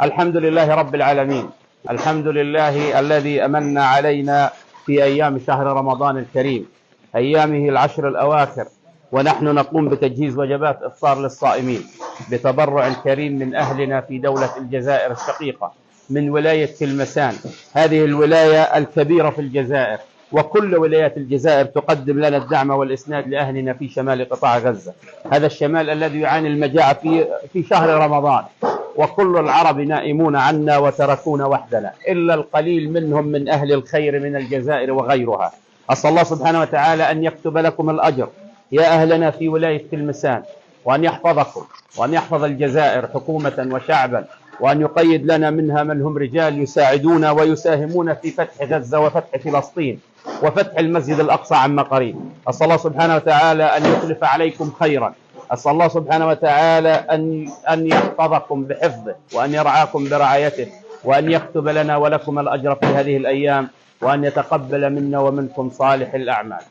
الحمد لله رب العالمين. الحمد لله الذي أمن علينا في أيام شهر رمضان الكريم، أيامه العشر الأواخر، ونحن نقوم بتجهيز وجبات إفطار للصائمين بتبرع كريم من أهلنا في دولة الجزائر الشقيقة، من ولاية تلمسان، هذه الولاية الكبيرة في الجزائر، وكل ولايات الجزائر تقدم لنا الدعم والإسناد لأهلنا في شمال قطاع غزة، هذا الشمال الذي يعاني المجاعة في شهر رمضان، وكل العرب نائمون عنا وتركونا وحدنا، إلا القليل منهم من أهل الخير من الجزائر وغيرها. أسأل الله سبحانه وتعالى أن يكتب لكم الأجر يا أهلنا في ولاية تلمسان، وأن يحفظكم، وأن يحفظ الجزائر حكومة وشعبا، وأن يقيد لنا منها من هم رجال يساعدون ويساهمون في فتح غزة وفتح فلسطين وفتح المسجد الأقصى عما قريب. أسأل الله سبحانه وتعالى أن يخلف عليكم خيرا، أسأل الله سبحانه وتعالى أن يحفظكم بحفظه، وأن يرعاكم برعايته، وأن يكتب لنا ولكم الأجر في هذه الأيام، وأن يتقبل منا ومنكم صالح الأعمال.